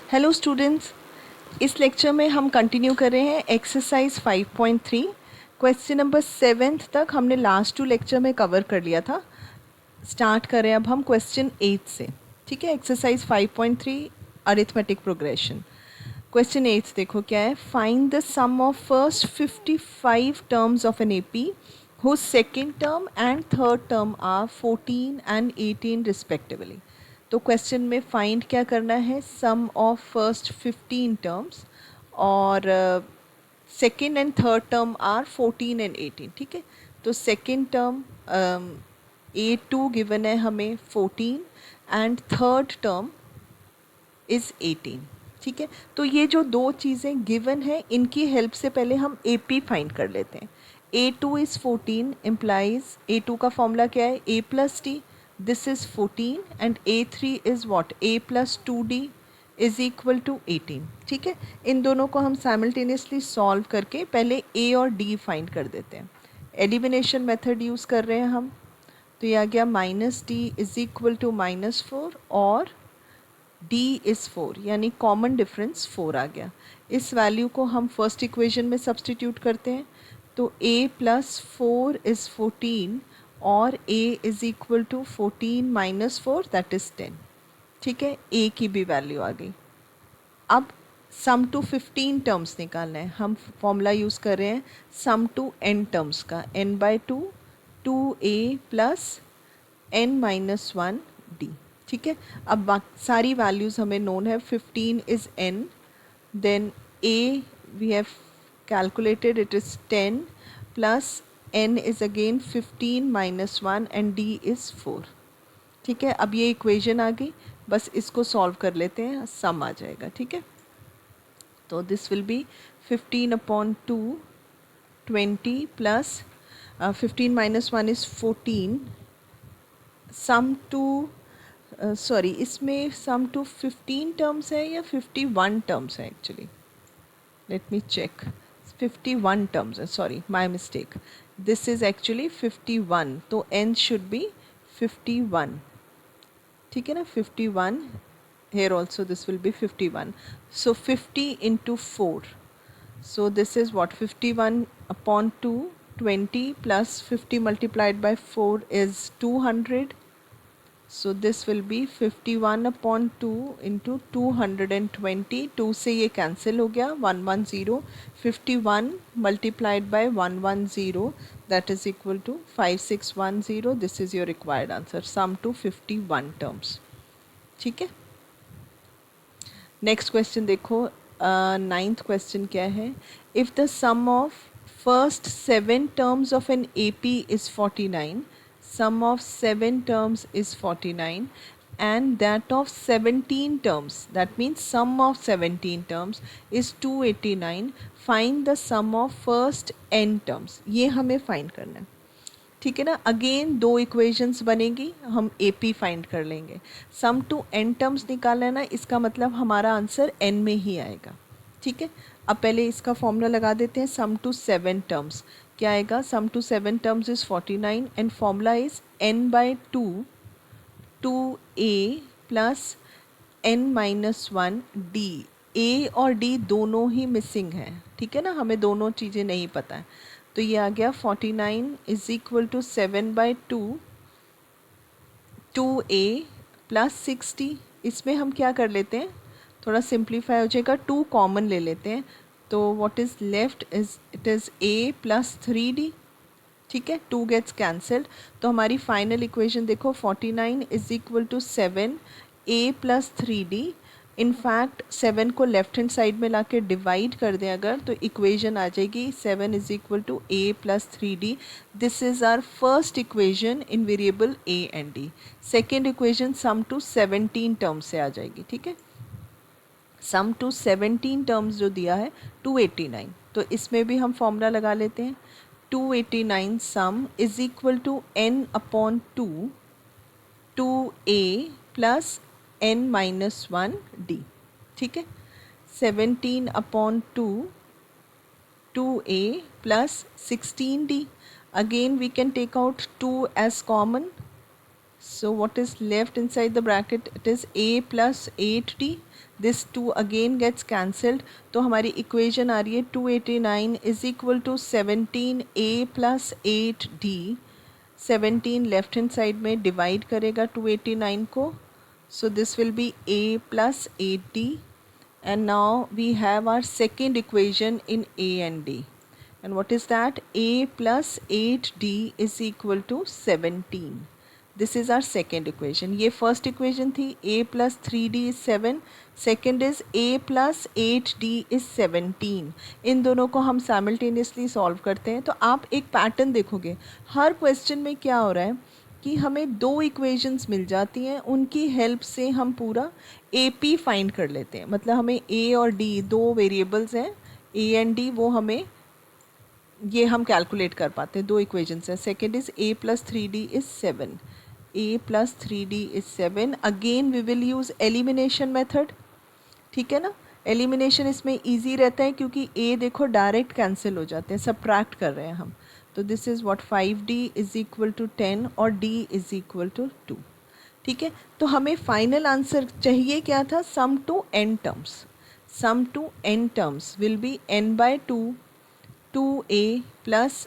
Hello students, इस lecture में हम कंटिन्यू कर रहे हैं एक्सरसाइज 5.3। क्वेश्चन नंबर 7 तक हमने लास्ट 2 लेक्चर में कवर कर लिया था। स्टार्ट करें अब हम क्वेश्चन 8 से। ठीक है, एक्सरसाइज 5.3 अरिथमेटिक प्रोग्रेशन। क्वेश्चन 8 देखो क्या है। Find the sum of first 55 terms of an AP whose second term and third term are 14 and 18 respectively। तो क्वेश्चन में फाइंड क्या करना है, सम ऑफ फर्स्ट 15 टर्म्स और second and third term are 14 and 18। ठीक है, तो सेकेंड टर्म A2 गिवन है हमें 14 एंड थर्ड टर्म इज़ 18। ठीक है, तो ये जो दो चीज़ें गिवन है इनकी हेल्प से पहले हम AP फाइंड कर लेते हैं। A2 इज़ 14 इम्प्लाइज A2 का फॉर्मूला क्या है, A प्लस डी, this is 14 and A3 is what, A plus 2D is equal to 18। ठीक है, इन दोनों को हम साइमल्टेनियसली सॉल्व करके पहले A और D फाइंड कर देते हैं। एलिमिनेशन मेथड यूज़ कर रहे हैं हम, तो ये आ गया -D इज़ इक्वल टू -4 और D इज़ 4, यानी कॉमन डिफरेंस 4 आ गया। इस वैल्यू को हम फर्स्ट इक्वेशन में सब्सटीट्यूट करते हैं, तो A प्लस 4 इज़ 14 और A is equal to 14 minus 4 that is 10। ठीक है, A की भी वैल्यू आ गई। अब सम टू 15 टर्म्स निकालना है। हम फॉर्मूला यूज़ कर रहे हैं सम टू n टर्म्स का, n/2 2A plus n minus 1D। ठीक है, अब सारी वैल्यूज़ हमें नोन है। 15 is n, then A we have calculated it is 10 plus n is again 15 minus 1 and D is 4। ठीक है, अब ये इक्वेशन आ गई, बस इसको सॉल्व कर लेते हैं, सम आ जाएगा। ठीक है, तो this will be 15/2 20 plus 15 minus 1 is 14 sum to sorry, इसमें सम टू 15 टर्म्स है या 51 टर्म्स है actually, let me check. 51 terms है, sorry my mistake, this is actually 51, तो n शुड बी 51। ठीक है ना, 51 here also this will be 51, so 50 into 4, so this is what, 51/2 20 plus 50 multiplied by 4 is 200, so this will be 51/2 into 220। 2 से ये cancel हो गया, 110, 51 multiplied by 110 that is equal to 5610। this is your required answer, sum to 51 terms। ठीक है, next question देखो। 9th question क्या है, if the sum of first 7 terms of an AP is 49, sum of 7 terms is 49 and that of 17 terms, that means sum of 17 terms is 289, find the sum of first n terms। ये हमें find करना है। ठीक है ना, again दो equations बनेगी, हम AP फाइंड कर लेंगे। सम टू n टर्म्स निकालना है ना, इसका मतलब हमारा आंसर n में ही आएगा। ठीक है, अब पहले इसका फॉर्मूला लगा देते हैं। सम टू 7 टर्म्स क्या आएगा, sum to 7 terms is 49 and formula is n/2 2A plus n minus 1D। A और D दोनों ही मिसिंग हैं। ठीक है ना, हमें दोनों चीज़ें नहीं पता है, तो ये आ गया 49 is equal to 7/2 2A plus 60। इसमें हम क्या कर लेते हैं, थोड़ा सिंप्लीफाई हो जाएगा, 2 कॉमन ले लेते हैं, तो what is left is it is A plus 3D। ठीक है, 2 गेट्स कैंसल्ड, तो हमारी फाइनल इक्वेशन देखो 49 is equal to 7A plus 3D। In fact 7 को लेफ्ट हैंड साइड में लाके डिवाइड कर दें अगर, तो इक्वेशन आ जाएगी 7 is equal to A plus 3D। This is our first equation in variable A and D। Second equation sum to 17 terms से आ जाएगी। ठीक है, सम टू 17 टर्म्स जो दिया है 289, तो इसमें भी हम फॉर्मूला लगा लेते हैं। 289 sum is equal to n/2 2A plus n minus 1D। ठीक है, 17/2 2A plus 16D। Again we can take out 2 as common, So what is left inside the bracket? It is a plus 8d. This 2 again gets cancelled. तो हमारी equation आ रही है 289 is equal to 17a plus 8d. 17 left hand side में divide करेगा 289 को. So this will be a plus 8d. And now we have our second equation in a and d. And what is that? A plus 8d is equal to 17. This is our second equation. ये first equation थी, a plus 3d is 7. Second is a plus 8d is 17. इन दोनों को हम simultaneously solve करते हैं. तो आप एक pattern देखोगे, हर question में क्या हो रहा है कि हमें दो इक्वेशंस मिल जाती हैं, उनकी हेल्प से हम पूरा ए पी फाइंड कर लेते हैं. मतलब हमें ए और डी दो वेरिएबल्स हैं, ए एंड डी, वो हमें ये हम कैलकुलेट कर पाते हैं. दो इक्वेशंस हैं. Second is a plus 3d is 7. A plus 3d is 7. Again we will use elimination method. ठीक है ना. एलिमिनेशन इसमें ईजी रहता है क्योंकि ए देखो डायरेक्ट कैंसिल हो जाते हैं, सब्ट्रैक्ट कर रहे हैं हम. तो this is what 5d is equal to 10 और d इज इक्वल टू 2. ठीक है. तो हमें फाइनल आंसर चाहिए क्या था? Sum to n terms. Sum to n terms will be n by 2 2a plus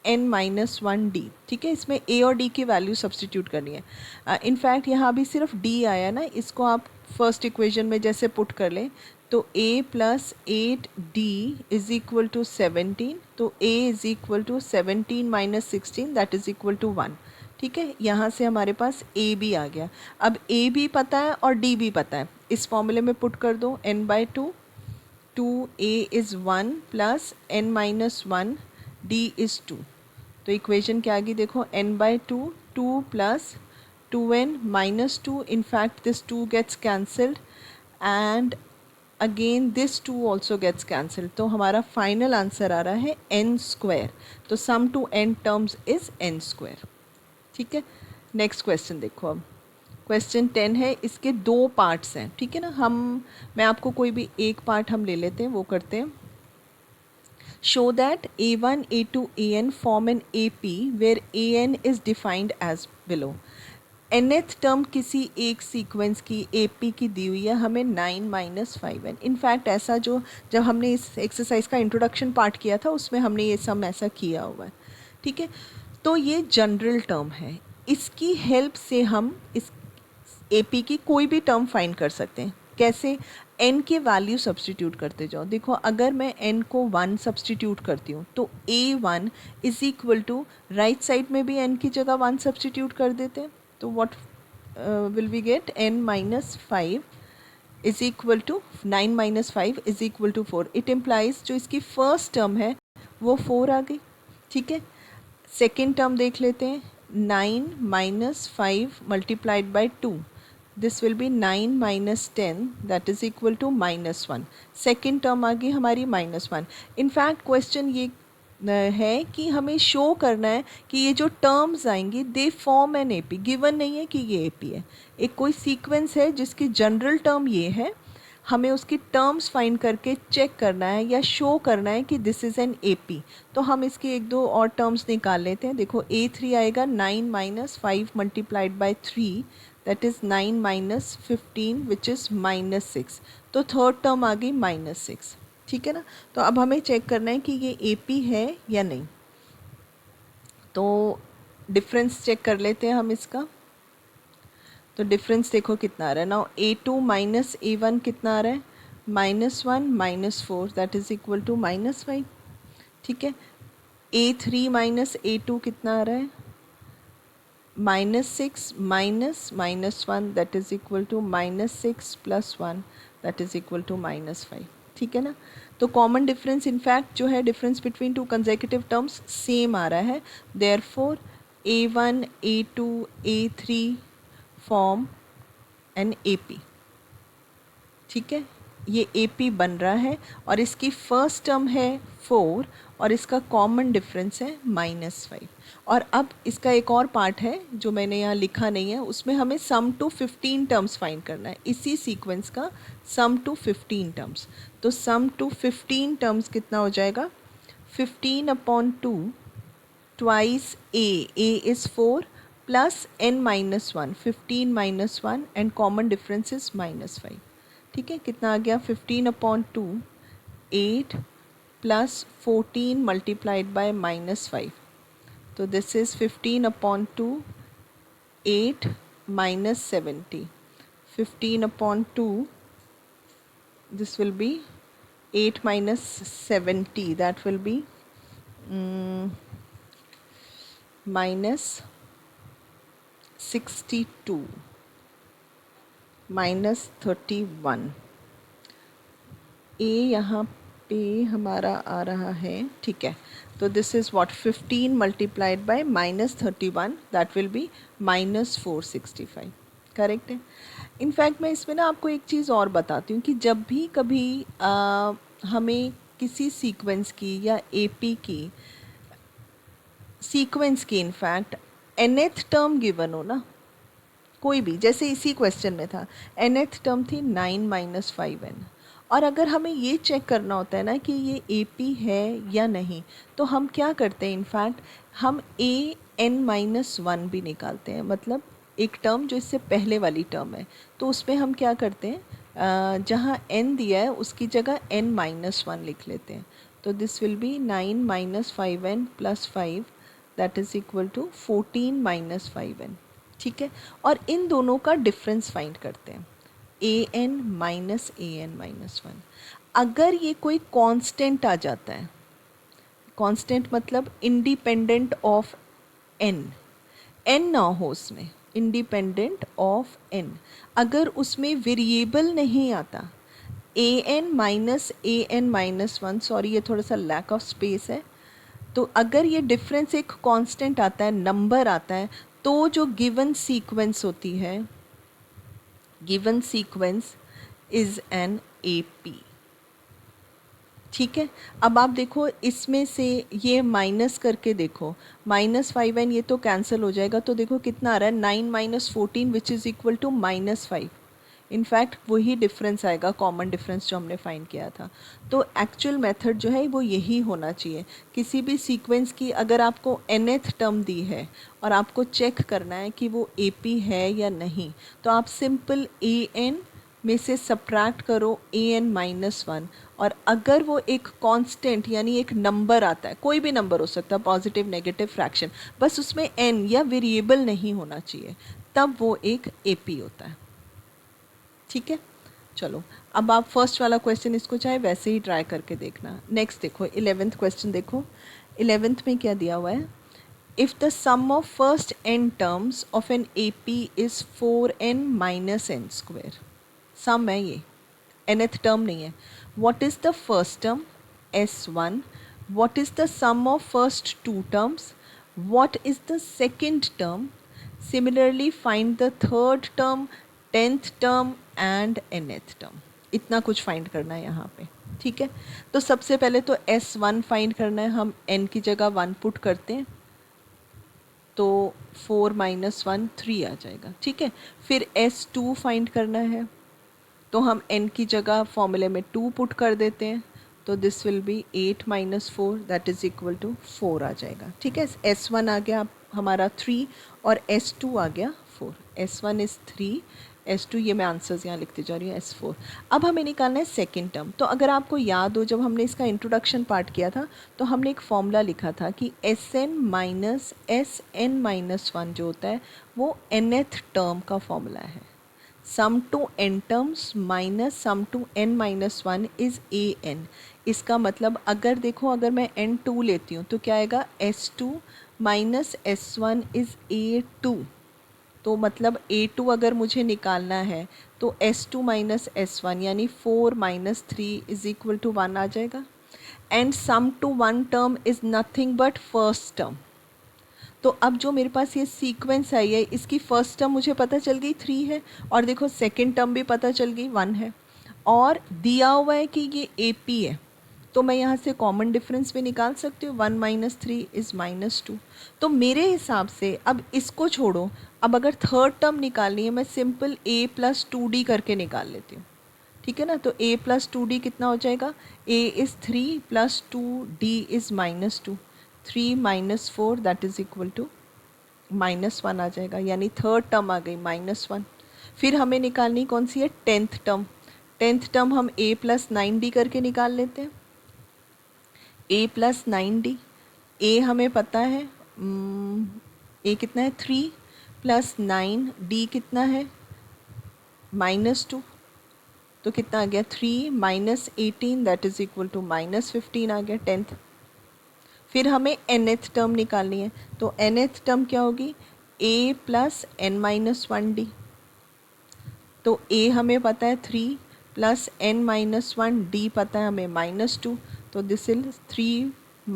n minus 1d. ठीक है. इसमें a और d की वैल्यू सब्सटीट्यूट करनी है. इनफैक्ट यहाँ भी सिर्फ d आया ना, इसको आप फर्स्ट इक्वेशन में जैसे पुट कर लें तो a plus 8d is equal to 17. तो a is equal to 17 minus 16 that is equal to 1. ठीक है. यहाँ से हमारे पास a भी आ गया. अब a भी पता है और d भी पता है. इस फॉर्मूले में पुट कर दो n by 2. 2a is 1 plus n minus 1 d is 2. तो इक्वेशन क्या आ गई देखो, n by 2 2 plus 2n minus 2. in fact this 2 gets cancelled and again this 2 also gets cancelled. तो हमारा फाइनल आंसर आ रहा है n स्क्वायर. तो sum to n terms is n square. ठीक है. नेक्स्ट क्वेश्चन देखो. अब क्वेश्चन 10 है, इसके दो पार्ट्स हैं. ठीक है ना. मैं आपको कोई भी एक पार्ट हम ले लेते हैं, वो करते हैं. Show that a1 a2 an form an AP where an is defined as below. nth term किसी एक सीक्वेंस की AP की दी हुई है हमें 9 माइनस 5n. इनफैक्ट ऐसा जो जब हमने इस एक्सरसाइज का इंट्रोडक्शन पार्ट किया था उसमें हमने ये सम ऐसा किया हुआ है. ठीक है. तो ये जनरल टर्म है. इसकी हेल्प से हम इस AP की कोई भी टर्म फाइंड कर सकते हैं. कैसे? n की वैल्यू सब्सटीट्यूट करते जाओ. देखो अगर मैं n को 1 सब्सटीट्यूट करती हूँ तो a1 is equal to, right side में भी n की जगह 1 सब्सटीट्यूट कर देते हैं. तो what will we get? n minus 5 is equal to 9 minus 5 is equal to 4. It implies जो इसकी फर्स्ट टर्म है वो 4 आ गई. ठीक है. सेकेंड टर्म देख लेते हैं. 9 minus 5 multiplied by 2. This will be 9 minus 10 that is equal to minus 1. Second term आ गई हमारी माइनस 1. इनफैक्ट क्वेश्चन ये है कि हमें शो करना है कि ये जो टर्म्स आएंगी they form an AP. Given नहीं है कि ये AP है. एक कोई सीक्वेंस है जिसकी जनरल टर्म ये है, हमें उसकी टर्म्स फाइंड करके चेक करना है या शो करना है कि दिस इज़ एन AP. तो हम इसकी एक दो और टर्म्स निकाल लेते हैं. देखो a3 आएगा 9 minus 5 multiplied by 3 that is 9 minus 15 which is minus 6. तो थर्ड टर्म आ गई माइनस 6. ठीक है ना. तो अब हमें चेक करना है कि ये AP है या नहीं. तो डिफरेंस चेक कर लेते हैं हम इसका. तो डिफरेंस देखो कितना आ रहा है. नाउ a2 माइनस a1 कितना आ रहा है? -1 -4 दैट इज़ इक्वल टू -5. ठीक है. a3 माइनस a2 कितना आ रहा है? -6 minus -1 that is equal to -6 plus 1 that is equal to -5. ठीक है ना. तो कॉमन डिफरेंस इनफैक्ट जो है difference between two consecutive terms same आ रहा है. Therefore a1 a2 a3 form an AP. ठीक है. ये AP बन रहा है और इसकी फर्स्ट टर्म है 4 और इसका कॉमन डिफरेंस है -5. और अब इसका एक और पार्ट है जो मैंने यहाँ लिखा नहीं है, उसमें हमें सम टू 15 टर्म्स फाइंड करना है. इसी सीक्वेंस का सम टू 15 टर्म्स. तो सम टू 15 टर्म्स कितना हो जाएगा? 15 upon 2 twice a is 4 plus n minus one, 15 minus one and common difference is -5। ठीक है, कितना आ गया 15/2, 8 प्लस 14 मल्टीप्लाइड बाय -5, तो this is 15/2, 8 minus 70, 15/2, this will be 8 minus 70, that will be minus 62 minus 31। ए यहाँ पे हमारा आ रहा है, ठीक है, तो this is what 15 multiplied by -31, that will be -465। Correct है। इनफैक्ट मैं इसमें ना आपको एक चीज़ और बताती हूँ कि जब भी कभी हमें किसी सीक्वेंस की या एपी की सीक्वेंस की इनफैक्ट nth टर्म गिवन हो ना, कोई भी, जैसे इसी क्वेश्चन में था nth टर्म थी 9 माइनस 5n, और अगर हमें ये चेक करना होता है ना कि ये AP है या नहीं, तो हम क्या करते हैं, इनफैक्ट हम an-1 भी निकालते हैं, मतलब एक टर्म जो इससे पहले वाली टर्म है, तो उसमें हम क्या करते हैं, जहाँ n दिया है उसकी जगह n-1 लिख लेते हैं, तो this will be 9 minus 5n plus 5, that is equal to 14 minus 5n। ठीक है, और इन दोनों का डिफरेंस फाइंड करते हैं, an माइनस an-1। अगर ये कोई कांस्टेंट आ जाता है, कांस्टेंट मतलब इंडिपेंडेंट ऑफ n, n ना हो उसमें, इंडिपेंडेंट ऑफ n, अगर उसमें वेरिएबल नहीं आता an-1, सॉरी ये थोड़ा सा लैक ऑफ स्पेस है, तो अगर ये डिफरेंस एक कांस्टेंट आता है, नंबर आता है, तो जो गिवन सीक्वेंस होती है, given sequence is an AP। ठीक है, अब आप देखो इसमें से ये माइनस करके देखो, -5n ये तो कैंसिल हो जाएगा, तो देखो कितना आ रहा है 9 minus 14 which is equal to -5। In fact वही डिफरेंस आएगा, कॉमन डिफरेंस जो हमने फाइंड किया था। तो एक्चुअल मेथड जो है वो यही होना चाहिए, किसी भी सीक्वेंस की अगर आपको nth टर्म दी है और आपको चेक करना है कि वो AP है या नहीं, तो आप सिंपल an में से सब्ट्रैक्ट करो an-1, और अगर वो एक कांस्टेंट यानी एक नंबर आता है, कोई भी नंबर हो सकता है, पॉजिटिव नेगेटिव फ्रैक्शन, बस उसमें n या वेरिएबल नहीं होना चाहिए, तब वो एक AP होता है। ठीक है, चलो अब आप फर्स्ट वाला क्वेश्चन इसको चाहे वैसे ही ट्राई करके देखना। नेक्स्ट देखो 11th क्वेश्चन, देखो 11th में क्या दिया हुआ है, if the sum of first n terms of an AP is 4n minus n square, sum है ये, nth टर्म नहीं है। What is the first term S1, what is the sum of first two terms, what is the second term, similarly find the third term, 10th term and nth term. इतना कुछ find करना है यहाँ पे। ठीक है, तो सबसे पहले तो S1 फाइंड करना है, हम n की जगह 1 पुट करते हैं, तो 4 माइनस 1 3 आ जाएगा। ठीक है, फिर S2 फाइंड करना है, तो हम n की जगह फॉर्मूले में 2 पुट कर देते हैं, तो this will be 8 minus 4, that is equal to 4 आ जाएगा। ठीक है, S1 आ गया हमारा 3 और S2 आ गया 4, S1 इज़ 3, S2 ये मैं आंसर्स यहाँ लिखती जा रही हूँ, S4। अब हमें निकालना है सेकेंड टर्म। तो अगर आपको याद हो, जब हमने इसका इंट्रोडक्शन पार्ट किया था, तो हमने एक फॉर्मूला लिखा था कि Sn माइनस Sn-1 जो होता है वो nth टर्म का फॉर्मूला है। Sum to n terms minus sum to n-1 is an। इसका मतलब अगर देखो, अगर मैं n2 लेती हूँ तो क्या आएगा, S2 minus S1 is A2, तो मतलब A2 अगर मुझे निकालना है तो S2 माइनस S1 यानी 4 माइनस 3 इज़ इक्वल टू 1 आ जाएगा। And sum to one term is nothing but first term. तो अब जो मेरे पास ये सीक्वेंस आई है, इसकी फर्स्ट टर्म मुझे पता चल गई 3 है, और देखो सेकंड टर्म भी पता चल गई 1 है, और दिया हुआ है कि ये AP है, तो मैं यहाँ से कॉमन डिफरेंस भी निकाल सकती हूँ, 1 माइनस 3 इज़ -2। तो मेरे हिसाब से अब इसको छोड़ो, अब अगर थर्ड टर्म निकालनी है, मैं सिंपल A प्लस 2D करके निकाल लेती हूँ। ठीक है ना, तो A प्लस 2D कितना हो जाएगा, A is 3 plus 2D is -2, 3 minus 4 that is equal to -1 आ जाएगा, यानी थर्ड टर्म आ गई -1। फिर हमें निकालनी कौन सी है, 10th टर्म। 10th टर्म हम a + 9d करके निकाल लेते हैं। a + 9d, a हमें पता है, a कितना है 3 + 9, d कितना है -2, तो कितना आ गया 3 - 18 दैट इज इक्वल टू -15 आ गया 10th। फिर हमें nth टर्म निकालनी है, तो nth टर्म क्या होगी, a + n-1d। तो a हमें पता है 3 + n-1, d पता है हमें -2, तो this is 3 -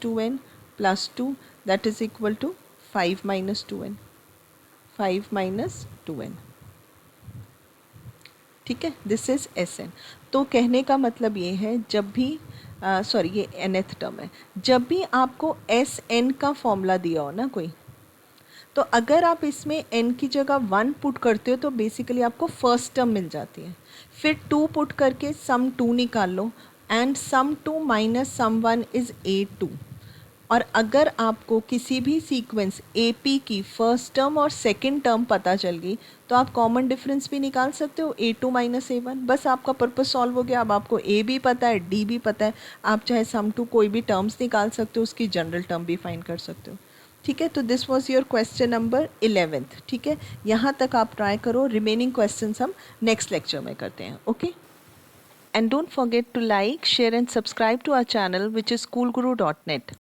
2n + 2 that is equal to 5 - 2n, 5 - 2n। ठीक है, दिस इज Sn। तो कहने का मतलब ये है, जब भी सॉरी ये nth टर्म है, जब भी आपको Sn का फॉर्मूला दिया हो ना कोई, तो अगर आप इसमें n की जगह 1 पुट करते हो तो बेसिकली आपको फर्स्ट टर्म मिल जाती है। फिर 2 पुट करके सम 2 निकाल लो, and some 2 - some 1 is A2। और अगर आपको किसी भी सीक्वेंस AP की फर्स्ट टर्म और सेकंड टर्म पता चल गई, तो आप कॉमन डिफरेंस भी निकाल सकते हो, A2 - A1। बस आपका पर्पस सॉल्व हो गया। अब आपको A भी पता है, D भी पता है, आप चाहे सम 2 कोई भी टर्म्स निकाल सकते हो, उसकी जनरल टर्म भी फाइंड कर सकते हो। ठीक है, तो this was your question number 11th। ठीक है, यहाँ तक आप ट्राई करो, रिमेनिंग क्वेश्चंस हम नेक्स्ट लेक्चर में करते हैं। Okay, and don't forget to like, share and subscribe to our channel, which is schoolguru.net.